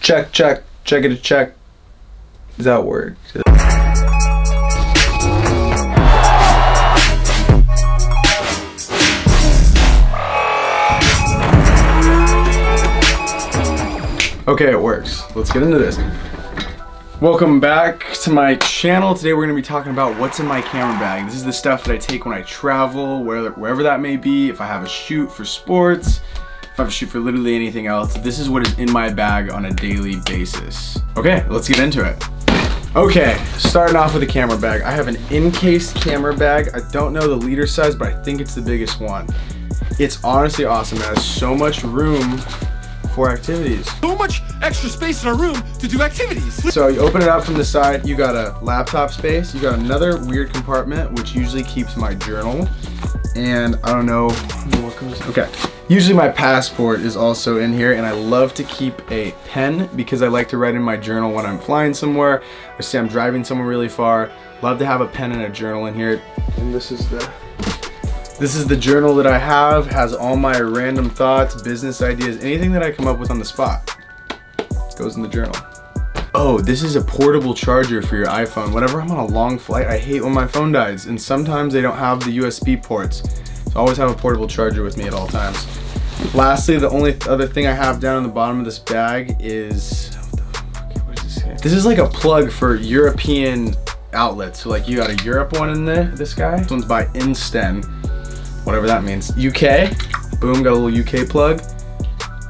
Check, check, check it a check. Does that work? Okay, it works. Let's get into this. Welcome back to my channel. Today we're going to be talking about what's in my camera bag. This is the stuff that I take when I travel, wherever that may be. If I have a shoot for sports, if I have a shoot for literally anything else, this is what is in my bag on a daily basis. Okay, let's get into it. Okay, starting off with the camera bag. I have an encased camera bag. I don't know the liter size, but I think it's the biggest one. It's honestly awesome. It has so much room for activities. So much extra space in our room to do activities. So you open it up from the side, you got a laptop space, you got another weird compartment which usually keeps my journal, and I don't know what goes. Okay, usually my passport is also in here, and I love to keep a pen because I like to write in my journal when I'm flying somewhere, or say I'm driving somewhere really far. Love to have a pen and a journal in here, and this is the journal that I have. Has all my random thoughts, business ideas, anything that I come up with on the spot goes in the journal. Oh, this is a portable charger for your iPhone. Whenever I'm on a long flight, I hate when my phone dies, and sometimes they don't have the USB ports. So I always have a portable charger with me at all times. Lastly, the only other thing I have down on the bottom of this bag is, what does this say? This is like a plug for European outlets. So like you got a Europe one in there, this guy. This one's by Insten, whatever that means. UK, boom, got a little UK plug.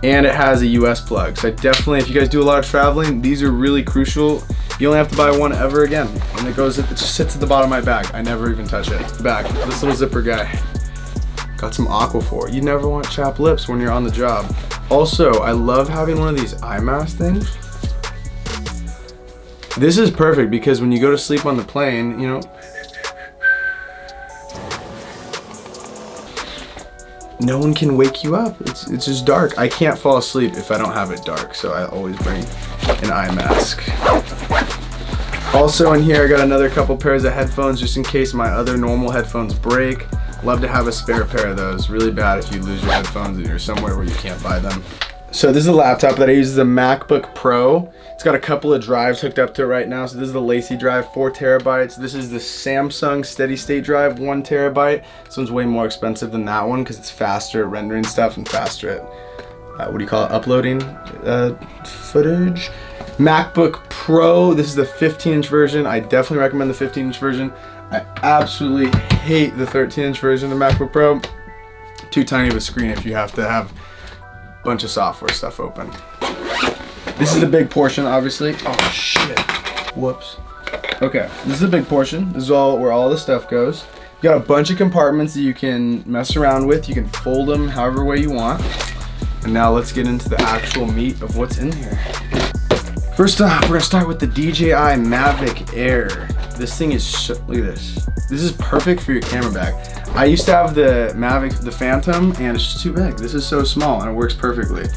And it has a US plug. So I definitely, if you guys do a lot of traveling, these are really crucial. You only have to buy one ever again. And it just sits at the bottom of my bag. I never even touch it. Back, this little zipper guy. Got some Aquaphor. You never want chapped lips when you're on the job. Also, I love having one of these eye mask things. This is perfect because when you go to sleep on the plane, you know, no one can wake you up. It's just dark. I can't fall asleep if I don't have it dark, so I always bring an eye mask. Also in here, I got another couple pairs of headphones just in case my other normal headphones break. Love to have a spare pair of those. Really bad if you lose your headphones and you're somewhere where you can't buy them. So this is a laptop that I use, the MacBook Pro. It's got a couple of drives hooked up to it right now. So this is the Lacy drive, 4 terabytes. This is the Samsung steady state drive, 1 terabyte. This one's way more expensive than that one because it's faster at rendering stuff and faster at, what do you call it, uploading footage. MacBook Pro, this is the 15-inch version. I definitely recommend the 15-inch version. I absolutely hate the 13-inch version of the MacBook Pro. Too tiny of a screen if you have to have a bunch of software stuff open. This is the big portion, obviously. Oh shit. Whoops. Okay, this is the big portion. This is where all the stuff goes. You got a bunch of compartments that you can mess around with. You can fold them however way you want. And now let's get into the actual meat of what's in here. First off, we're gonna start with the DJI Mavic Air. This thing is, look at this. This is perfect for your camera bag. I used to have the Mavic, the Phantom, and it's just too big. This is so small and it works perfectly.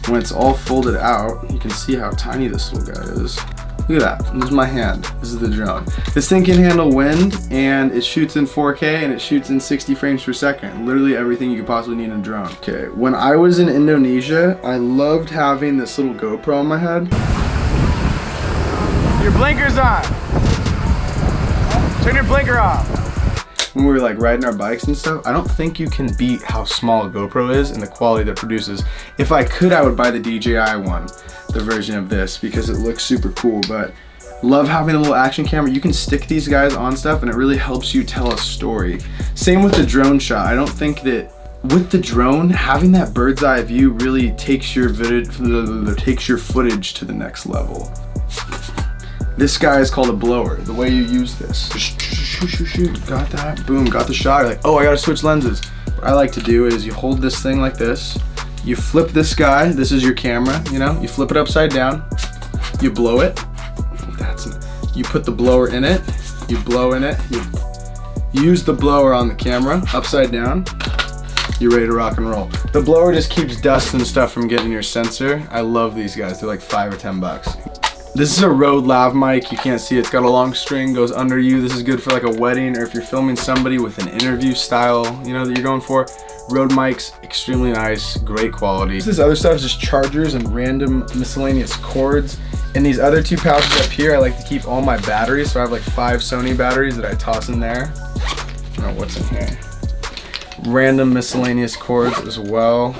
When it's all folded out, you can see how tiny this little guy is. Look at that, this is my hand, this is the drone. This thing can handle wind, and it shoots in 4K, and it shoots in 60 frames per second. Literally everything you could possibly need in a drone. Okay, when I was in Indonesia, I loved having this little GoPro on my head. Your blinker's on. Turn your blinker off. When we were like riding our bikes and stuff, I don't think you can beat how small a GoPro is and the quality that it produces. If I could, I would buy the DJI one, the version of this, because it looks super cool. But love having a little action camera. You can stick these guys on stuff and it really helps you tell a story. Same with the drone shot. I don't think that with the drone, having that bird's eye view really takes your footage to the next level. This guy is called a blower. The way you use this, shoot, got that, boom, got the shot. You're like, oh, I gotta switch lenses. What I like to do is you hold this thing like this, you flip this guy, this is your camera, you know, you flip it upside down, you blow it, you put the blower in it, you blow in it, you use the blower on the camera, upside down, you're ready to rock and roll. The blower just keeps dust and stuff from getting your sensor. I love these guys, they're like $5 or $10. This is a Rode lav mic. You can't see it. It's got a long string, goes under you. This is good for like a wedding or if you're filming somebody with an interview style, you know, that you're going for. Rode mics, extremely nice, great quality. This other stuff is just chargers and random miscellaneous cords. In these other two pouches up here, I like to keep all my batteries. So I have like 5 Sony batteries that I toss in there. I don't know what's in here. Random miscellaneous cords as well.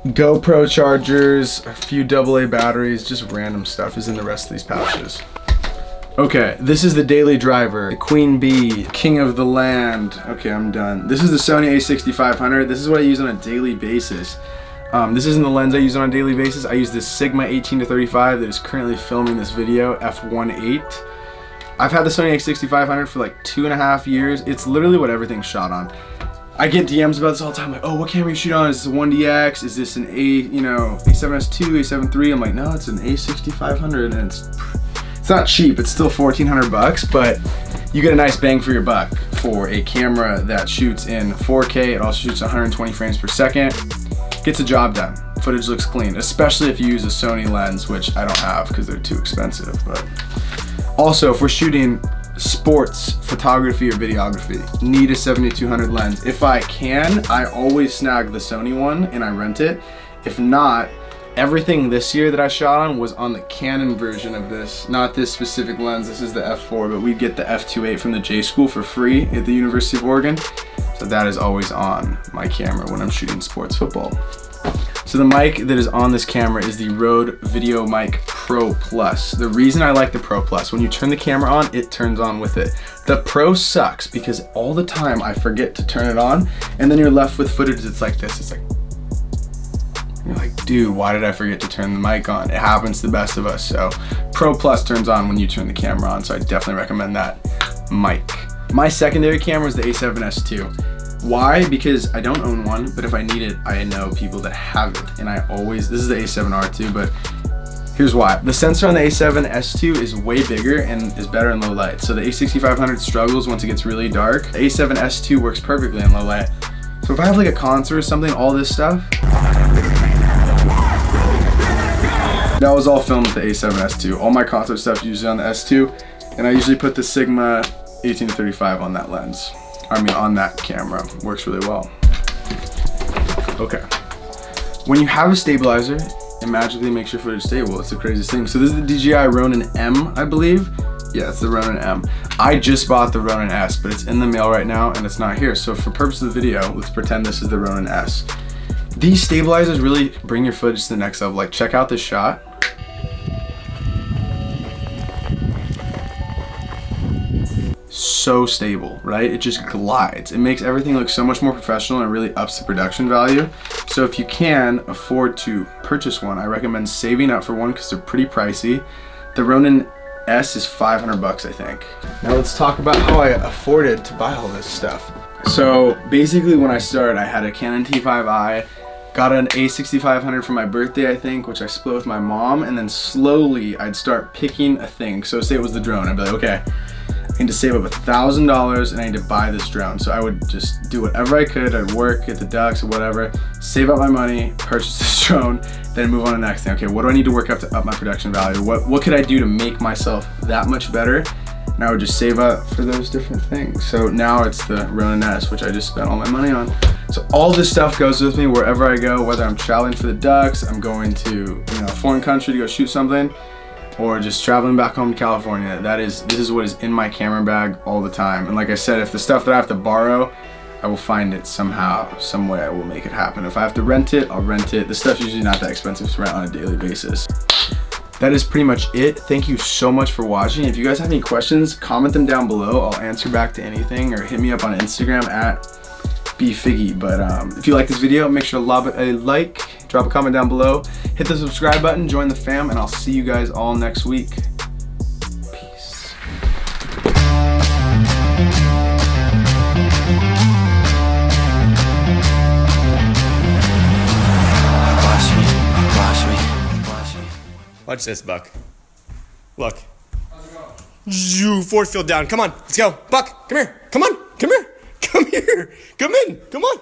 GoPro chargers, a few AA batteries, just random stuff is in the rest of these pouches. Okay, this is the daily driver, the Queen Bee, king of the land. Okay, I'm done. This is the Sony a6500. This is what I use on a daily basis. This isn't the lens I use on a daily basis. I use this Sigma 18-35 that is currently filming this video, f1.8. I've had the Sony a6500 for like 2.5 years. It's literally what everything's shot on. I get DMs about this all the time, like, oh, what camera you shoot on? Is this a 1DX? Is this an A7S2, A7 III? I'm like, no, it's an A6500, and it's not cheap. It's still $1,400, but you get a nice bang for your buck for a camera that shoots in 4K. It also shoots 120 frames per second. Gets the job done. Footage looks clean, especially if you use a Sony lens, which I don't have because they're too expensive. But also, if we're shooting sports photography or videography, need a 7200 lens. If I can, I always snag the Sony one and I rent it. If not, everything this year that I shot on was on the Canon version of this, not this specific lens. This is the f4, but we get the f2.8 from the J School for free at the University of Oregon. So that is always on my camera when I'm shooting sports football. So the mic that is on this camera is the Rode Video Mic Pro Plus. The reason I like the Pro Plus, when you turn the camera on, it turns on with it. The Pro sucks because all the time I forget to turn it on, and then you're left with footage that's like this. It's like, you're like, dude, why did I forget to turn the mic on? It happens to the best of us. So Pro Plus turns on when you turn the camera on, so I definitely recommend that mic. My secondary camera is the A7S2. Why? Because I don't own one, but if I need it, I know people that have it. And I always, this is the A7R2, but here's why. The sensor on the A7S2 is way bigger and is better in low light. So the A6500 struggles once it gets really dark. The A7S2 works perfectly in low light. So if I have like a concert or something, all this stuff, that was all filmed with the A7S2. All my concert stuff is usually on the S2, and I usually put the Sigma 18-35 on that lens. I mean, on that camera. Works really well. Okay. When you have a stabilizer, it magically makes your footage stable. It's the craziest thing. So this is the DJI Ronin M, I believe. Yeah, it's the Ronin M. I just bought the Ronin S, but it's in the mail right now and it's not here. So for purpose of the video, let's pretend this is the Ronin S. These stabilizers really bring your footage to the next level. Like, check out this shot. So stable, right? It just glides. It makes everything look so much more professional and really ups the production value. So if you can afford to purchase one, I recommend saving up for one because they're pretty pricey. The Ronin S is 500 bucks, I think. Now let's talk about how I afforded to buy all this stuff. So basically when I started, I had a Canon T5i, got an A6500 for my birthday, I think, which I split with my mom, and then slowly I'd start picking a thing. So say it was the drone, I'd be like, okay, I need to save up $1,000 and I need to buy this drone. So I would just do whatever I could. I'd work at the Ducks or whatever, save up my money, purchase this drone, then move on to the next thing. Okay, what do I need to work up to up my production value? What could I do to make myself that much better? And I would just save up for those different things. So now it's the Ronin S, which I just spent all my money on. So all this stuff goes with me wherever I go, whether I'm traveling for the Ducks, I'm going to a foreign country to go shoot something, or just traveling back home to California. This is what is in my camera bag all the time. And like I said, if the stuff that I have to borrow, I will find it somehow, some way I will make it happen. If I have to rent it, I'll rent it. The stuff's usually not that expensive to rent on a daily basis. That is pretty much it. Thank you so much for watching. If you guys have any questions, comment them down below. I'll answer back to anything, or hit me up on Instagram at BFIGGY. But if you like this video, make sure to lob it a like, drop a comment down below, hit the subscribe button, join the fam, and I'll see you guys all next week. Peace. Watch this, Buck. Look. You force field down. Come on, let's go. Buck, come here. Come on, come here. Come here. Come in. Come on.